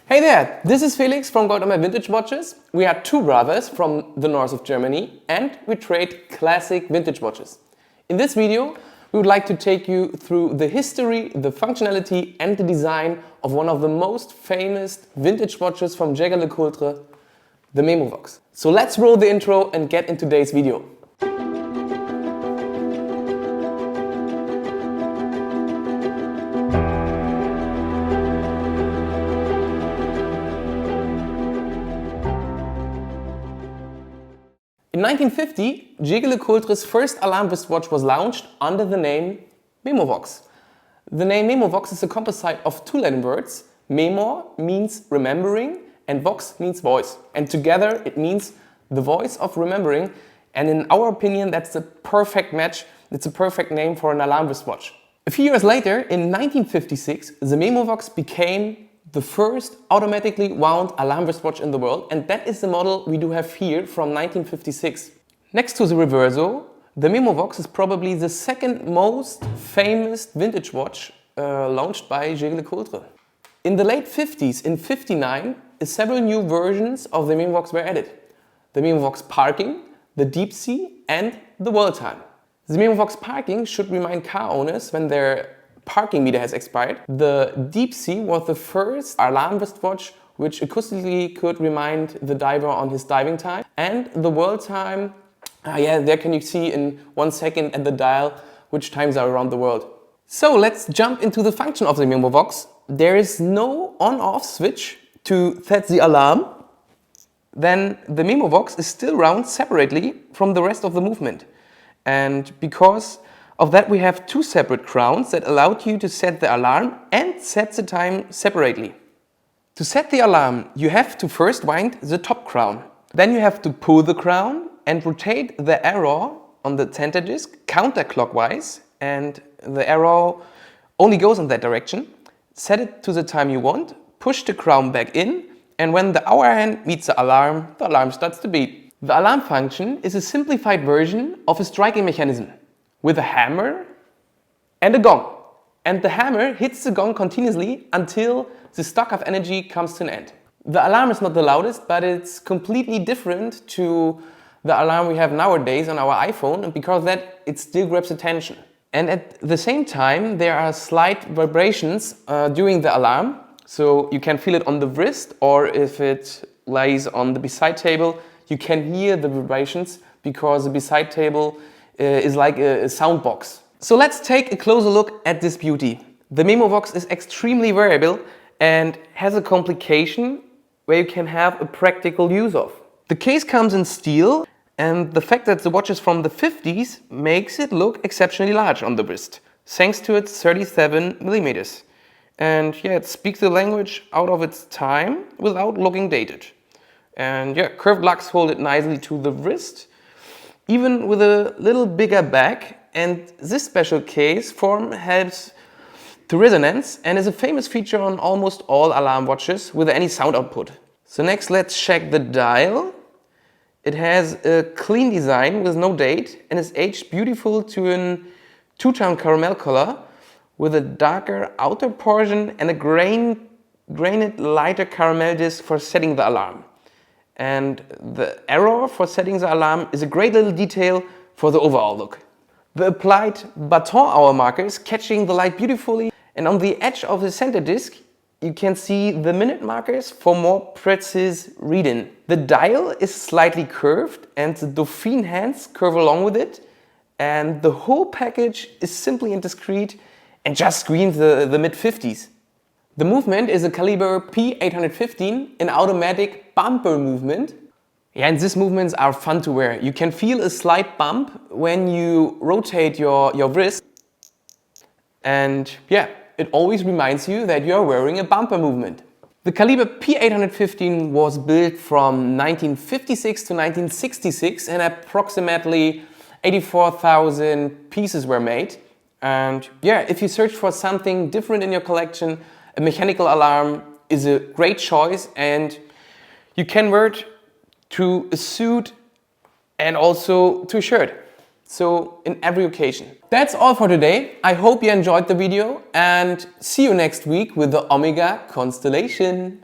Hey there, this is Felix from Gold on My Vintage Watches. We are two brothers from the north of Germany and we trade classic vintage watches. In this video, we would like to take you through the history, the functionality and the design of one of the most famous vintage watches from Jeager LeCoultre, the Memovox. So let's roll the intro and get into today's video. In 1950, Jeager LeCoultre's first alarm wristwatch was launched under the name Memovox. The name Memovox is a composite of two Latin words. Memor means remembering and vox means voice. And together it means the voice of remembering. And in our opinion, that's a perfect match. It's a perfect name for an alarm wristwatch. A few years later, in 1956, the Memovox became the first automatically wound alarm wristwatch in the world, and that is the model we do have here from 1956. Next to the Reverso, the Memovox is probably the second most famous vintage watch launched by Jeager LeCoultre. In the late 50s, in 59, several new versions of the Memovox were added. The Memovox Parking, the Deep Sea and the World Time. The Memovox Parking should remind car owners when their parking meter has expired. The Deep Sea was the first alarm wristwatch which acoustically could remind the diver on his diving time. And the World Time, there can you see in 1 second at the dial which times are around the world. So let's jump into the function of the Memovox. There is no on-off switch to set the alarm. Then the Memovox is still wound separately from the rest of the movement. And because of that, we have two separate crowns that allowed you to set the alarm and set the time separately. To set the alarm, you have to first wind the top crown. Then you have to pull the crown and rotate the arrow on the center disc counterclockwise, and the arrow only goes in that direction. Set it to the time you want, push the crown back in, and when the hour hand meets the alarm starts to beat. The alarm function is a simplified version of a striking mechanism, with a hammer and a gong. And the hammer hits the gong continuously until the stock of energy comes to an end. The alarm is not the loudest, but it's completely different to the alarm we have nowadays on our iPhone, and because of that, it still grabs attention. And at the same time, there are slight vibrations during the alarm, so you can feel it on the wrist, or if it lies on the beside table, you can hear the vibrations because the beside table is like a sound box. So let's take a closer look at this beauty. The Memovox is extremely variable and has a complication where you can have a practical use of. The case comes in steel, and the fact that the watch is from the 50s makes it look exceptionally large on the wrist, thanks to its 37 millimeters. And it speaks the language out of its time without looking dated. And curved lugs hold it nicely to the wrist, even with a little bigger back, and this special case form helps to resonance and is a famous feature on almost all alarm watches with any sound output. So next let's check the dial. It has a clean design with no date and is aged beautiful to a two-tone caramel color with a darker outer portion and a granite lighter caramel disc for setting the alarm. And the arrow for setting the alarm is a great little detail for the overall look. The applied baton hour marker is catching the light beautifully, and on the edge of the center disc you can see the minute markers for more precise reading. The dial is slightly curved and the Dauphine hands curve along with it, and the whole package is simply and discreet and just screams the mid-50s. The movement is a caliber P815, an automatic bumper movement. And these movements are fun to wear. You can feel a slight bump when you rotate your wrist. And it always reminds you that you're wearing a bumper movement. The caliber P815 was built from 1956 to 1966, and approximately 84,000 pieces were made. And if you search for something different in your collection, a mechanical alarm is a great choice, and you can wear it to a suit and also to a shirt. So in every occasion. That's all for today. I hope you enjoyed the video and see you next week with the Omega constellation.